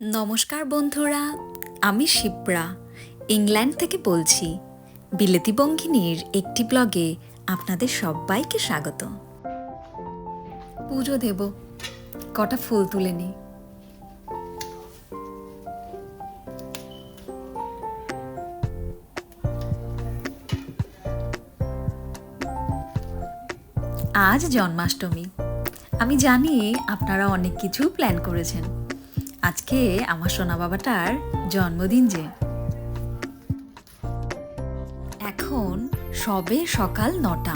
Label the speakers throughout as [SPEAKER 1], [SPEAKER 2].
[SPEAKER 1] নমস্কার বন্ধুরা, আমি শিপ্রা ইংল্যান্ড থেকে বলছি। বিলেতি বঙ্গিনীর একটি ব্লগে আপনাদের সবাইকে স্বাগত। পুজো দেব, কটা ফুল তুলে নিই। আজ জন্মাষ্টমী। আমি জানি আপনারা অনেক কিছু প্ল্যান করেছেন। আজকে আমার সোনা বাবাটার জন্মদিন যে। এখন সবে সকাল 9টা।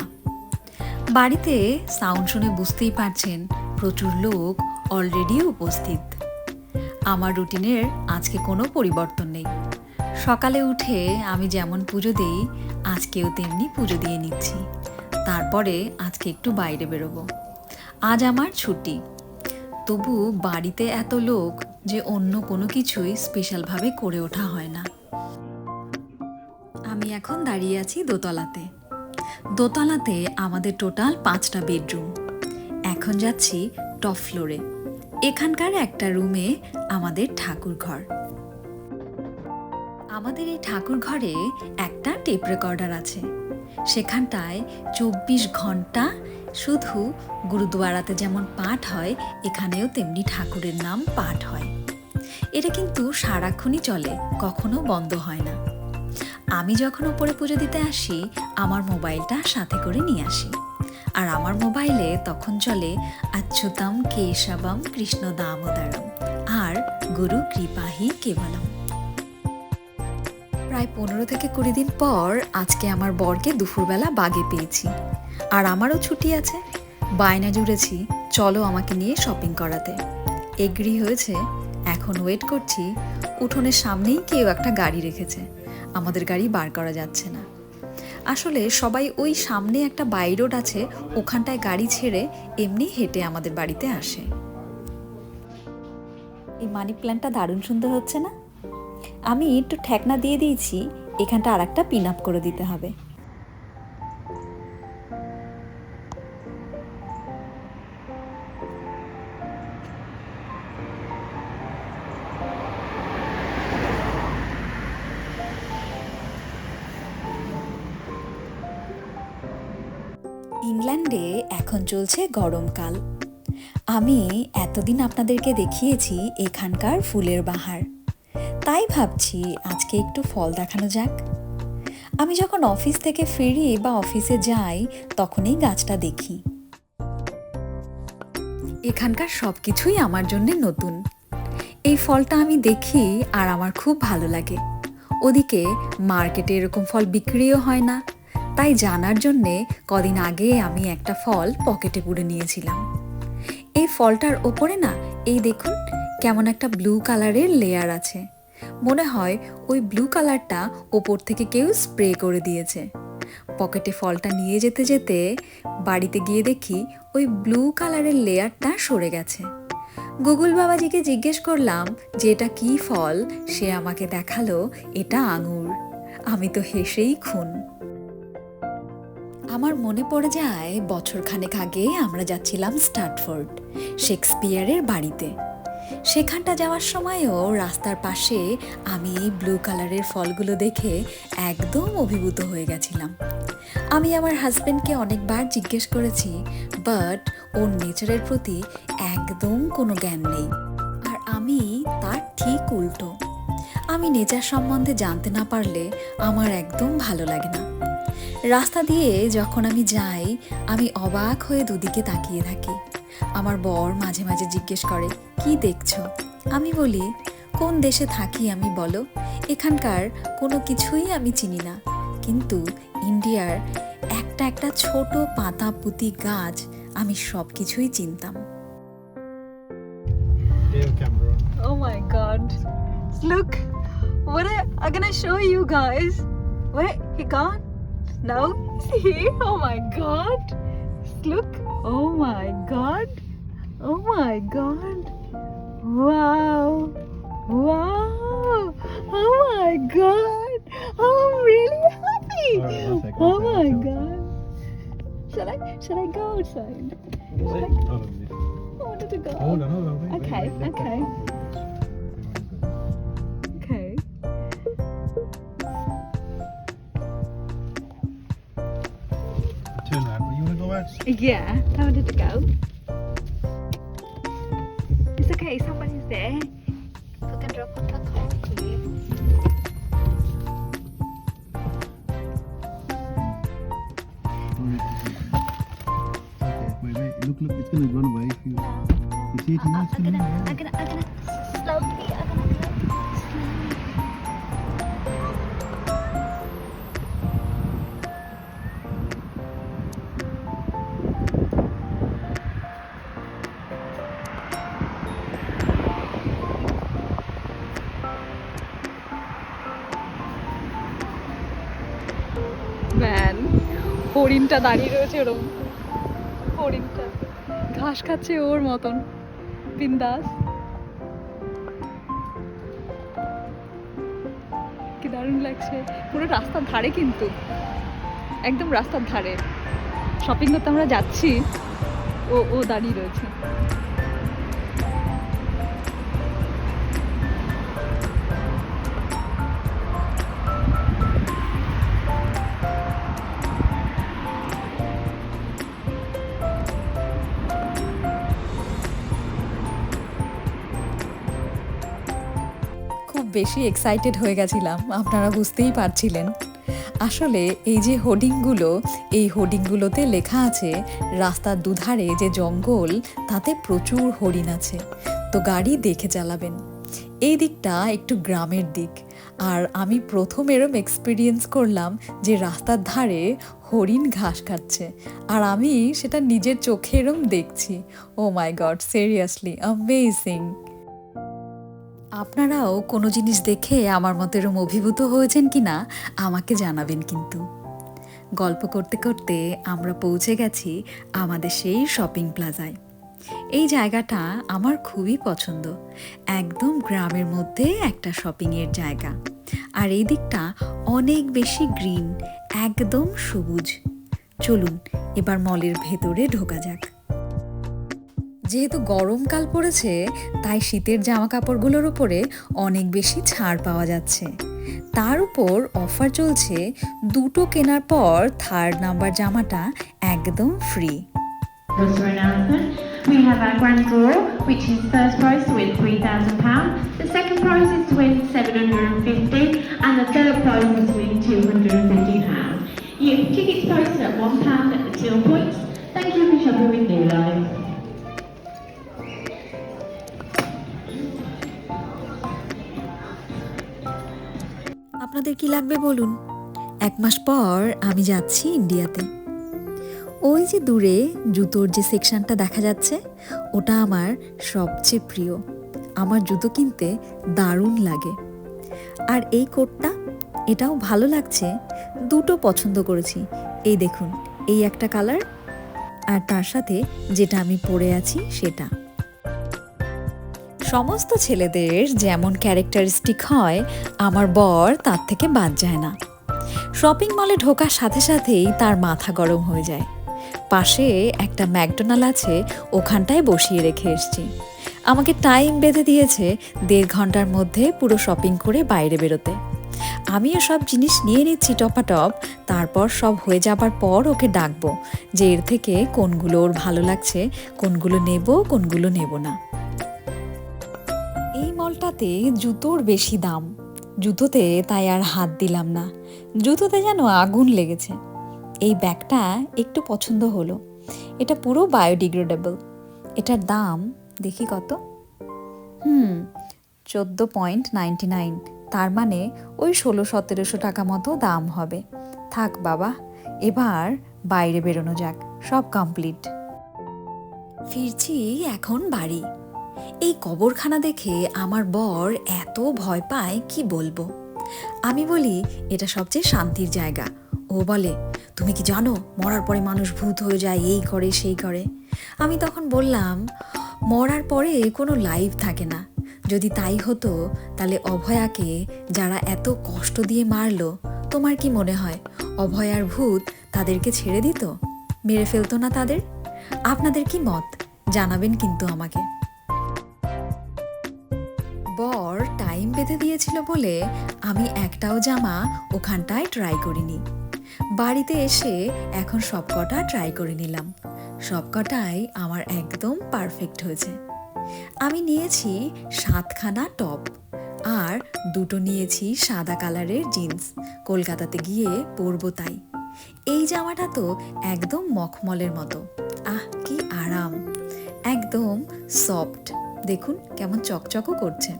[SPEAKER 1] বাড়িতে সাউন্ড শুনে বুঝতেই পারছেন প্রচুর লোক অলরেডি উপস্থিত। আমার রুটিনের আজকে কোনো পরিবর্তন নেই। সকালে উঠে আমি যেমন পুজো দিই, আজকেও তেমনি পুজো দিয়ে নিচ্ছি। তারপরে আজকে একটু বাইরে বেরোবো। আজ আমার ছুটি, তবু বাড়িতে এত লোক যে অন্য কোনো কিছুই স্পেশালভাবে করে ওঠা হয় না। আমি এখন দাঁড়িয়ে আছি দোতলাতে। দোতলাতে আমাদের টোটাল 5টা বেডরুম। এখন যাচ্ছি টপ ফ্লোরে। এখানকার একটা রুমে আমাদের ঠাকুর ঘর। আমাদের এই ঠাকুর ঘরে একটা টেপ রেকর্ডার আছে। সেখানটায় 24 ঘন্টা শুধু গুরুদুয়ারাতে যেমন পাঠ হয়, এখানেও তেমনি ঠাকুরের নাম পাঠ হয়। এটা কিন্তু সারাক্ষণই চলে, কখনো বন্ধ হয় না। আমি যখন ওপরে পুজো দিতে আসি, আমার মোবাইলটা সাথে করে নিয়ে আসি। আর আমার মোবাইলে তখন চলে অচ্যুতম কেশবম কৃষ্ণ দামোদরম আর গুরু কৃপাহি কেবলম। প্রায় 15 থেকে 20 দিন পর আজকে আমার বরকে দুপুরবেলা বাগে পেয়েছি। আর আমারও ছুটি আছে। বায়না জুড়েছি, চলো আমাকে নিয়ে শপিং করাতে। এগ্রি হয়েছে। এখন ওয়েট করছি। উঠোনের সামনেই কেউ একটা গাড়ি রেখেছে। আমাদের গাড়ি বার করা যাচ্ছে না। আসলে সবাই ওই সামনে একটা বাই রোড আছে, ওখানটায় গাড়ি ছেড়ে এমনি হেঁটে আমাদের বাড়িতে আসে। এই মানি প্ল্যান্টটা দারুণ সুন্দর হচ্ছে না? আমি একটু ঠেকনা দিয়ে দিয়েছি, এখানটা আর একটা পিন আপ করে দিতে হবে। ইংল্যান্ডে এখন চলছে গরমকাল। আমি এতদিন আপনাদেরকে দেখিয়েছি এখানকার ফুলের বাহার, তাই ভাবছি আজকে একটু ফল দেখানো যাক। আমি যখন অফিস থেকে ফিরি বা অফিসে যাই, তখন এই গাছটা দেখি। এখানকার সব কিছুই আমার জন্য নতুন। এই ফলটা আমি দেখি আর আমার খুব ভালো লাগে। ওদিকে মার্কেটে এরকম ফল বিক্রিও হয় না, তাই জানার জন্যে কদিন আগে আমি একটা ফল পকেটে পুরে নিয়েছিলাম। এই ফলটার ওপরে না, এই দেখুন কেমন একটা ব্লু কালারের লেয়ার আছে। মনে হয় ওই ব্লু কালারটা ওপর থেকে কেউ স্প্রে করে দিয়েছে। পকেটে ফলটা নিয়ে যেতে যেতে বাড়িতে গিয়ে দেখি ওই ব্লু কালারের লেয়ারটা সরে গেছে। গুগল বাবাজিকে জিজ্ঞেস করলাম যে এটা কী ফল। সে আমাকে দেখালো এটা আঙুর। আমি তো হেসেই খুন। আমার মনে পড়ে যায় বছরখানেক আগে আমরা যাচ্ছিলাম স্টার্টফোর্ড, শেক্সপিয়ারের বাড়িতে। সেখানটা যাওয়ার সময়ও রাস্তার পাশে আমি এই ব্লু কালারের ফলগুলো দেখে একদম অভিভূত হয়ে গেছিলাম। আমি আমার হাজব্যান্ডকে অনেকবার জিজ্ঞেস করেছি, বাট ওর নেচারের প্রতি একদম কোনো জ্ঞান নেই। আর আমি তার ঠিক উল্টো। আমি নেচার সম্বন্ধে জানতে না পারলে আমার একদম ভালো লাগে না। রাস্তা দিয়ে যখন আমি যাই, আমি অবাক হয়ে দুদিকে তাকিয়ে থাকি। আমার বর মাঝে মাঝে জিজ্ঞেস করে, কি দেখছো? আমি বলি, কোন দেশে থাকি আমি বলো? এখানকার কোনো কিছুই আমি চিনি না, কিন্তু ইন্ডিয়ার একটা একটা ছোট পাতা পুঁতি গাছ আমি সব কিছুই চিনতাম।
[SPEAKER 2] Oh my god. Look, I'm gonna show you guys. Wait, he gone? No, he's here. Oh my god. Look. Oh my god. Oh my god. Wow. Wow. Oh my god. Oh, I'm really happy. Oh my god. Should I go outside? I wanted to go.
[SPEAKER 3] Hold on.
[SPEAKER 2] Okay, okay.
[SPEAKER 3] cards?
[SPEAKER 2] Yeah, how did it go? It's okay, somebody's there. We can drop the car quickly.
[SPEAKER 3] Okay, wait. Look, it's gonna run away if you see it now. It's
[SPEAKER 2] I'm
[SPEAKER 3] gonna
[SPEAKER 2] gonna
[SPEAKER 3] run away.
[SPEAKER 2] slowly, man, হরিণটা দাঁড়িয়ে রয়েছে ওরম, হরিণটা ঘাস খাচ্ছে ওর মতন বিন্দাস। কি দারুণ লাগছে, পুরো রাস্তার ধারে, কিন্তু একদম রাস্তার ধারে শপিং করতে আমরা যাচ্ছি, ও ও দাঁড়িয়ে রয়েছে।
[SPEAKER 1] খুব বেশি এক্সাইটেড হয়ে গেছিলাম, আপনারা বুঝতেই পারছিলেন। আসলে এই যে হোর্ডিংগুলো, এই হোর্ডিংগুলোতে লেখা আছে রাস্তার দুধারে যে জঙ্গল তাতে প্রচুর হরিণ আছে, তো গাড়ি দেখে চালাবেন। এই দিকটা একটু গ্রামের দিক, আর আমি প্রথম এরম এক্সপিরিয়েন্স করলাম যে রাস্তার ধারে হরিণ ঘাস খাচ্ছে, আর আমি সেটা নিজের চোখে এরম দেখছি। ও মাই গড, সিরিয়াসলি অ্যামেজিং। আপনারাও কোনো জিনিস দেখে আমার মতো এরম অভিভূত হয়েছেন কি না আমাকে জানাবেন কিন্তু। গল্প করতে করতে আমরা পৌঁছে গেছি আমাদের সেই শপিং প্লাজায়। এই জায়গাটা আমার খুবই পছন্দ, একদম গ্রামের মধ্যে একটা শপিংয়ের জায়গা, আর এই দিকটা অনেক বেশি গ্রিন, একদম সবুজ। চলুন এবার মলের ভেতরে ঢোকা যাক। যেহেতু গরমকাল পড়েছে তাই শীতের জামা কাপড়গুলোর উপরে অনেক বেশি ছাড় পাওয়া যাচ্ছে। তার উপর অফার চলছে, দুটো কেনার পর থার্ড নাম্বার জামাটা একদম free.
[SPEAKER 4] Also announcement, we have our grand draw, which is first prize to win £3,000, the second prize is to win £750, and the third prize is to win £250. You have tickets posted at £1 at the till points. Thank you for shopping with New Life.
[SPEAKER 1] আপনাদের কি লাগবে বলুন? 1 মাস পর আমি যাচ্ছি ইন্ডিয়াতে। ওই যে দূরে জুতোর যে সেকশনটা দেখা যাচ্ছে, ওটা আমার সবচেয়ে প্রিয়। আমার জুতো কিনতে দারুণ লাগে। আর এই কোটটা, এটাও ভালো লাগছে। দুটো পছন্দ করেছি, এই দেখুন, এই একটা কালার, আর তার সাথে যেটা আমি পরে আছি সেটা। সমস্ত ছেলেদের যেমন ক্যারেক্টারিস্টিক হয়, আমার বর তার থেকে বাদ যায় না। শপিং মলে ঢোকার সাথে সাথেই তার মাথা গরম হয়ে যায়। পাশে একটা ম্যাকডোনাল্ড আছে, ওখানটায় বসিয়ে রেখে এসছি। আমাকে টাইম বেঁধে দিয়েছে 1.5 ঘন্টার মধ্যে পুরো শপিং করে বাইরে বেরোতে। আমিও সব জিনিস নিয়ে নিচ্ছি টপাটপ, তারপর সব হয়ে যাবার পর ওকে ডাকবো যে এর থেকে কোনগুলো ওর ভালো লাগছে, কোনগুলো নেব, কোনগুলো নেব না। এই মলটাতে জুতোর বেশি দাম, জুতোতে তাই আর হাত দিলাম না, জুতোতে যেন আগুন লেগেছে। এই ব্যাগটা একটু পছন্দ হলো, এটা পুরো বায়োডিগ্রেডেবল। এটার দাম দেখি কত, 14.99, তার মানে ওই 1600-1700 টাকা মতো দাম হবে। থাক বাবা, এবার বাইরে বেরোনো যাক, সব কমপ্লিট। ফিরছি এখন বাড়ি। এই কবরখানা দেখে আমার বর এত ভয় পায় কি বলবো। আমি বলি এটা সবচেয়ে শান্তির জায়গা। ও বলে, তুমি কি জানো মরার পরে মানুষ ভূত হয়ে যায়, এই করে সেই করে। আমি তখন বললাম, মরার পরে কোনো লাইফ থাকে না। যদি তাই হতো তাহলে অভয়াকে যারা এত কষ্ট দিয়ে মারলো, তোমার কি মনে হয় অভয়ার ভূত তাদেরকে ছেড়ে দিত, মেরে ফেলতো না তাদের? আপনাদের কি মত জানাবেন কিন্তু আমাকে। বর টাইম বেঁধে দিয়েছিল বলে আমি একটাও জামা ওখানটায় ট্রাই করিনি। বাড়িতে এসে এখন সবকটা ট্রাই করে নিলাম। সবকটাই আমার একদম পারফেক্ট হয়েছে। আমি নিয়েছি 7খানা টপ আর 2টো নিয়েছি সাদা কালারের জিন্স, কলকাতাতে গিয়ে পরবো তাই। এই জামাটা তো একদম মখমলের মতো, আহ কি আরাম, একদম সফট, দেখুন কেমন চকচকও করছে।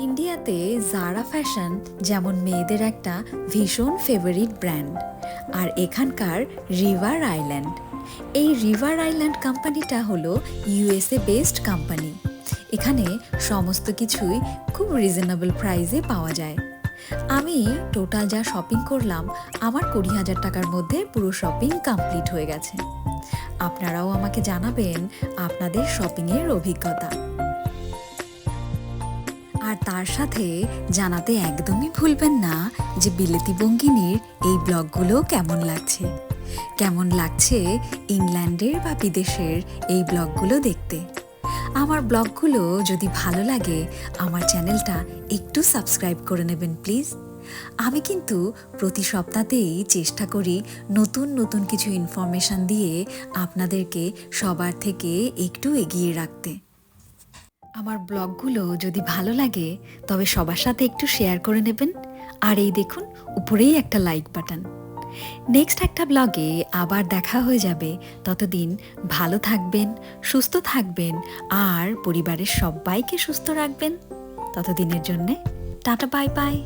[SPEAKER 1] ইন্ডিয়াতে জারা ফ্যাশন যেমন মেয়েদের একটা ভীষণ ফেভারিট ব্র্যান্ড, আর এখানকার রিভার আইল্যান্ড, এই রিভার আইল্যান্ড কোম্পানিটা হলো ইউএসএ বেসড কোম্পানি। এখানে সমস্ত কিছুই খুব রিজনেবল প্রাইসে পাওয়া যায়। আমি টোটাল যা শপিং করলাম, আমার 20,000 টাকার মধ্যে পুরো শপিং কমপ্লিট হয়ে গেছে। আপনারাও আমাকে জানাবেন আপনাদের শপিংয়ের অভিজ্ঞতা, আর তার সাথে জানাতে একদমই ভুলবেন না যে বিলেতি বঙ্গিনীর এই ব্লগগুলো কেমন লাগছে, কেমন লাগছে ইংল্যান্ডের বা বিদেশের এই ব্লগগুলো দেখতে। আমার ব্লগগুলো যদি ভালো লাগে আমার চ্যানেলটা একটু সাবস্ক্রাইব করে নেবেন প্লিজ। আমি কিন্তু প্রতি সপ্তাহতেই চেষ্টা করি নতুন নতুন কিছু ইনফরমেশন দিয়ে আপনাদেরকে সবার থেকে একটু এগিয়ে রাখতে। আমার ব্লগগুলো যদি ভালো লাগে তবে সবার সাথে একটু শেয়ার করে নেবেন, আর এই দেখুন উপরেই একটা লাইক বাটন। নেক্সট একটা ব্লগে আবার দেখা হয়ে যাবে। ততদিন ভালো থাকবেন, সুস্থ থাকবেন, আর পরিবারের সবাইকে সুস্থ রাখবেন। ততদিনের জন্যে টাটা, বাই বাই।